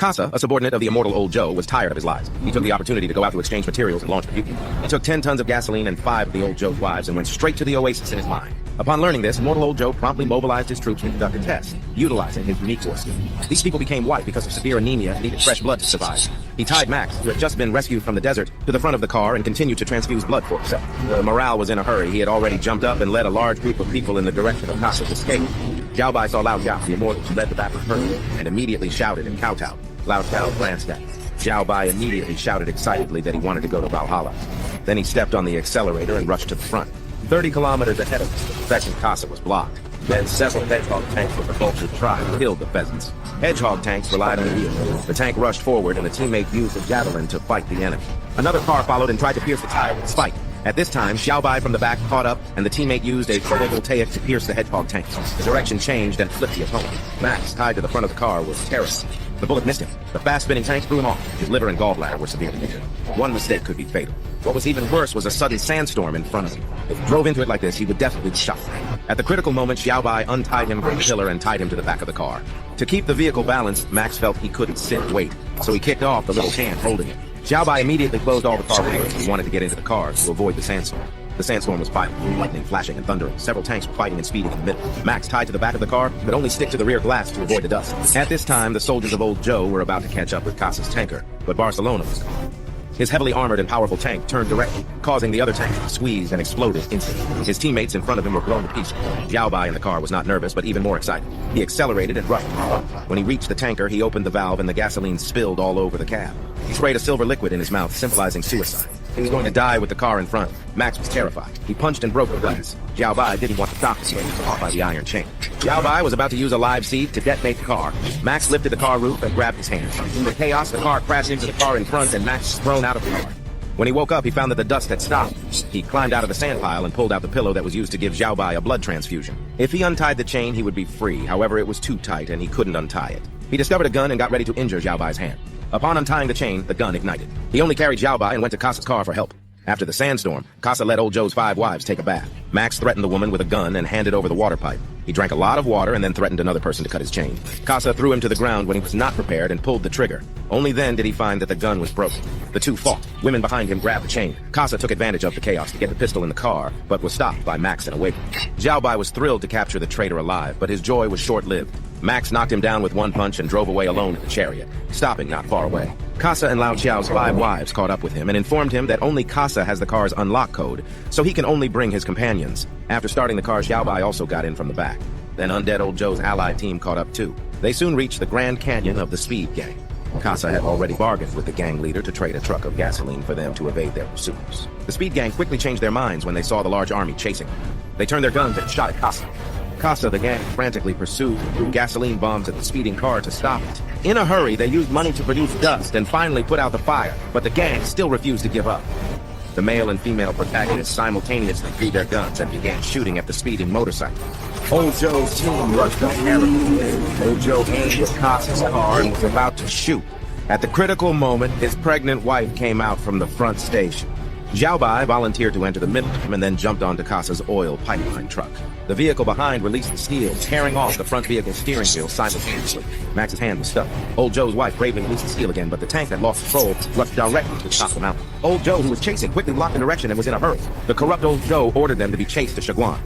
Casa, a subordinate of the immortal Old Joe, was tired of his lies. He took the opportunity to go out to exchange materials and launch the Butte. He took 10 tons of gasoline and 5 of the Old Joe's wives and went straight to the oasis in his mind. Upon learning this, immortal Old Joe promptly mobilized his troops to conduct a test, utilizing his unique force. These people became white because of severe anemia and needed fresh blood to survive. He tied Max, who had just been rescued from the desert, to the front of the car and continued to transfuse blood for himself. The morale was in a hurry. He had already jumped up and led a large group of people in the direction of Casa's escape. Xiao Bai saw Lao Jiao, the immortal, who led the back of the herd, and immediately shouted and kowtowed. Lao Jiao glanced at him. Xiao Bai immediately shouted excitedly that he wanted to go to Valhalla. Then he stepped on the accelerator and rushed to the front. 30 kilometers ahead of us, the second Casa was blocked. Then several hedgehog tanks with the vulture tribe killed the pheasants. Hedgehog tanks relied on the wheel. The tank rushed forward and the teammate used a javelin to fight the enemy. Another car followed and tried to pierce the tire with a spike. At this time, Xiao Bai from the back caught up, and the teammate used a photovoltaic to pierce the hedgehog tanks. The direction changed and flipped the opponent. Max, tied to the front of the car, was terrified. The bullet missed him. The fast-spinning tank threw him off. His liver and gallbladder were severely injured. One mistake could be fatal. What was even worse was a sudden sandstorm in front of him. If he drove into it like this, he would definitely be shot. At the critical moment, Xiao Bai untied him from the pillar and tied him to the back of the car. To keep the vehicle balanced, Max felt he couldn't sit and wait, so he kicked off the little hand holding it. Xiao Bai immediately closed all the car windows and wanted to get into the car to avoid the sandstorm. The sandstorm was violent, lightning flashing and thundering. Several tanks were fighting and speeding in the middle. Max, tied to the back of the car, could only stick to the rear glass to avoid the dust. At this time, the soldiers of Old Joe were about to catch up with Casa's tanker, but Barcelona was gone. His heavily armored and powerful tank turned directly, causing the other tank to squeeze and exploded instantly. His teammates in front of him were blown to pieces. Xiao Bai in the car was not nervous, but even more excited. He accelerated and rushed. When he reached the tanker, he opened the valve and the gasoline spilled all over the cab. He sprayed a silver liquid in his mouth, symbolizing suicide. He was going to die with the car in front. Max was terrified. He punched and broke the glass. Xiao Bai didn't want to stop the swing, caught by the iron chain. Xiao Bai was about to use a live seed to detonate the car. Max lifted the car roof and grabbed his hand. In the chaos, the car crashed into the car in front and Max was thrown out of the car. When he woke up, he found that the dust had stopped. He climbed out of the sand pile and pulled out the pillow that was used to give Xiao Bai a blood transfusion. If he untied the chain, he would be free. However, it was too tight and he couldn't untie it. He discovered a gun and got ready to injure Xiao Bai's hand. Upon untying the chain, the gun ignited. He only carried Xiao Bai and went to Casa's car for help. After the sandstorm, Casa let Old Joe's 5 wives take a bath. Max threatened the woman with a gun and handed over the water pipe. He drank a lot of water and then threatened another person to cut his chain. Casa threw him to the ground when he was not prepared and pulled the trigger. Only then did he find that the gun was broken. The two fought. Women behind him grabbed the chain. Casa took advantage of the chaos to get the pistol in the car, but was stopped by Max and awakened. Xiao Bai was thrilled to capture the traitor alive, but his joy was short-lived. Max knocked him down with one punch and drove away alone in the chariot, stopping not far away. Casa and Lao Qiao's 5 wives caught up with him and informed him that only Casa has the car's unlock code, so he can only bring his companions. After starting the car, Xiao Bai also got in from the back. Then Undead Old Joe's allied team caught up too. They soon reached the Grand Canyon of the Speed Gang. Casa had already bargained with the gang leader to trade a truck of gasoline for them to evade their pursuers. The Speed Gang quickly changed their minds when they saw the large army chasing them. They turned their guns and shot at Casa. Casa, the gang, frantically pursued and threw gasoline bombs at the speeding car to stop it. In a hurry, they used money to produce dust and finally put out the fire, but the gang still refused to give up. The male and female protagonists simultaneously drew their guns and began shooting at the speeding motorcycle. Old Joe's team rushed up arrogantly. Old Joe aimed with Casa's car and was about to shoot. At the critical moment, his pregnant wife came out from the front station. Xiao Bai volunteered to enter the middle and then jumped onto Casa's oil pipeline truck. The vehicle behind released the steel, tearing off the front vehicle's steering wheel simultaneously. Max's hand was stuck. Old Joe's wife bravely released the steel again, but the tank had lost control, rushed directly to the top of the mountain. Old Joe, who was chasing, quickly blocked the direction and was in a hurry. The corrupt Old Joe ordered them to be chased to Shaguan.